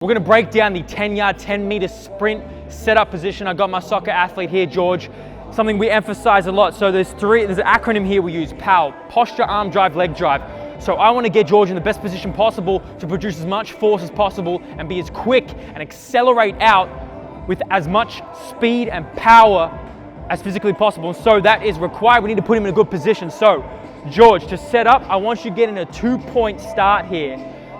We're gonna break down the 10-yard, 10-meter sprint setup position. I got my soccer athlete here, George. Something we emphasize a lot. So there's an acronym here we use, PAL, posture, arm drive, leg drive. So I wanna get George in the best position possible to produce as much force as possible and be as quick and accelerate out with as much speed and power as physically possible. And so that is required. We need to put him in a good position. So George, to set up, I want you to get in a 2-point start here.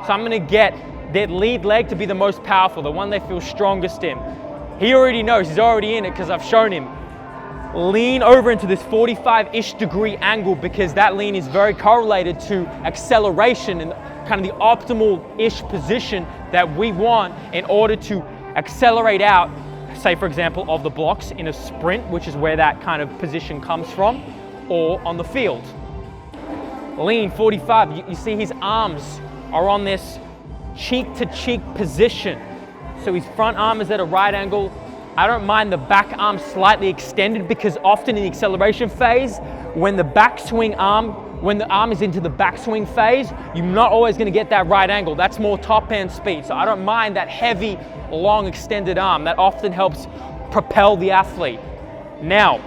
So I'm gonna get their lead leg to be the most powerful, the one they feel strongest in. He already knows, he's already in it because I've shown him. Lean over into this 45-ish degree angle because that lean is very correlated to acceleration and kind of the optimal-ish position that we want in order to accelerate out, say for example, of the blocks in a sprint, which is where that kind of position comes from, or on the field. Lean 45, you see his arms are on this cheek to cheek position. So his front arm is at a right angle. I don't mind the back arm slightly extended because often in the acceleration phase, when the arm is into the backswing phase, you're not always gonna get that right angle. That's more top end speed. So I don't mind that heavy, long extended arm. That often helps propel the athlete. Now,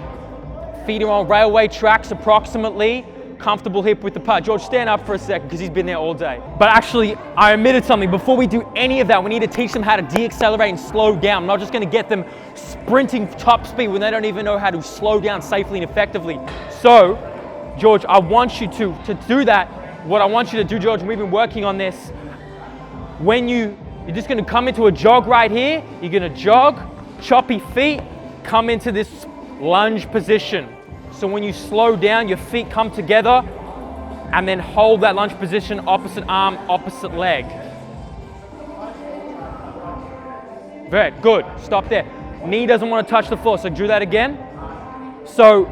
feet are on railway tracks approximately. Comfortable hip width apart. George, stand up for a second because he's been there all day. But actually, I omitted something. Before we do any of that, we need to teach them how to de-accelerate and slow down. I'm not just going to get them sprinting top speed when they don't even know how to slow down safely and effectively. So, George, I want you to do that. What I want you to do, George, and we've been working on this, when you're just going to come into a jog right here, you're going to jog, choppy feet, come into this lunge position. So when you slow down, your feet come together and then hold that lunge position, opposite arm, opposite leg. Very good, stop there. Knee doesn't want to touch the floor, so do that again. So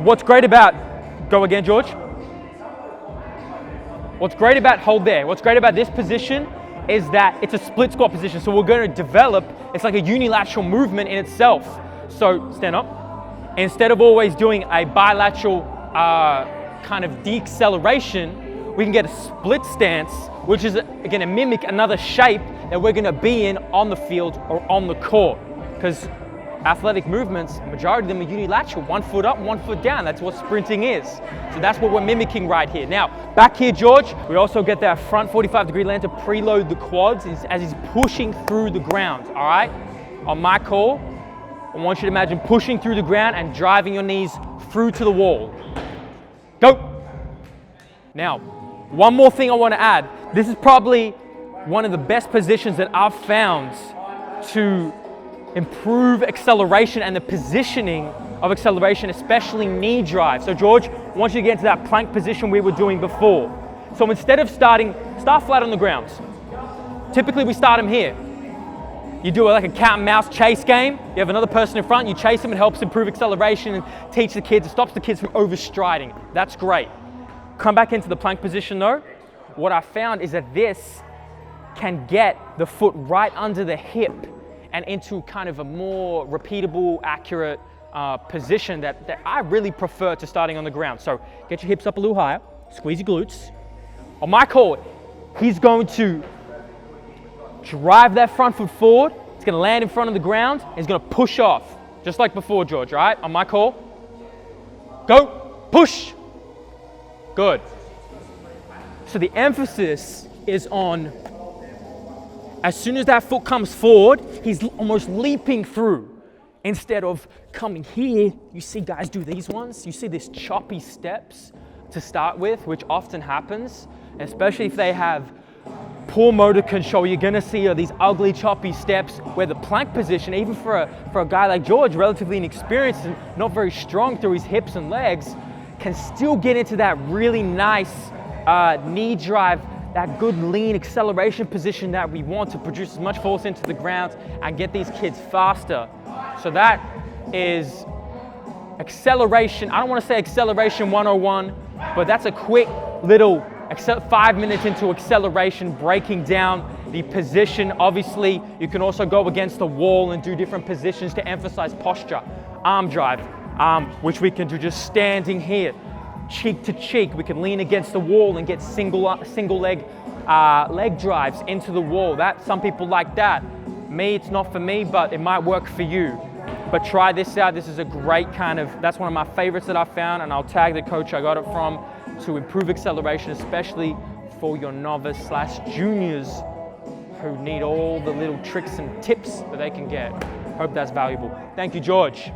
what's great about, go again, George. What's great about, hold there. What's great about this position is that it's a split squat position. So we're going to develop, it's like a unilateral movement in itself. So stand up. Instead of always doing a bilateral kind of deceleration, we can get a split stance, which is going to mimic another shape that we're going to be in on the field or on the court. Because athletic movements, majority of them are unilateral, 1 foot up, 1 foot down. That's what sprinting is. So that's what we're mimicking right here. Now, back here, George, we also get that front 45-degree land to preload the quads as he's pushing through the ground, all right? On my call, I want you to imagine pushing through the ground and driving your knees through to the wall. Go. Now, one more thing I want to add. This is probably one of the best positions that I've found to improve acceleration and the positioning of acceleration, especially knee drive. So George, I want you to get into that plank position we were doing before. So instead of start flat on the ground. Typically we start them here. You do like a cat and mouse chase game. You have another person in front, you chase them, it helps improve acceleration and teach the kids, it stops the kids from overstriding. That's great. Come back into the plank position though. What I found is that this can get the foot right under the hip and into kind of a more repeatable, accurate position that I really prefer to starting on the ground. So get your hips up a little higher, squeeze your glutes. On my call, he's going to drive that front foot forward. It's going to land in front of the ground. And he's going to push off, just like before, George, right? On my call. Go, push. Good. So the emphasis is on, as soon as that foot comes forward, he's almost leaping through. Instead of coming here, you see guys do these ones. You see these choppy steps to start with, which often happens, especially if they have poor motor control. You're gonna see these ugly choppy steps where the plank position, even for a guy like George, relatively inexperienced and not very strong through his hips and legs, can still get into that really nice knee drive, that good lean acceleration position that we want to produce as much force into the ground and get these kids faster. So that is acceleration. I don't want to say acceleration 101, but that's a quick little 5 minutes into acceleration, breaking down the position. Obviously, you can also go against the wall and do different positions to emphasize posture. Arm drive, which we can do just standing here. cheek to cheek. We can lean against the wall and get single leg leg drives into the wall. Some people like that. Me, it's not for me, but it might work for you. But try this out. This is a great that's one of my favorites that I found, and I'll tag the coach I got it from to improve acceleration, especially for your novice/juniors who need all the little tricks and tips that they can get. Hope that's valuable. Thank you, George.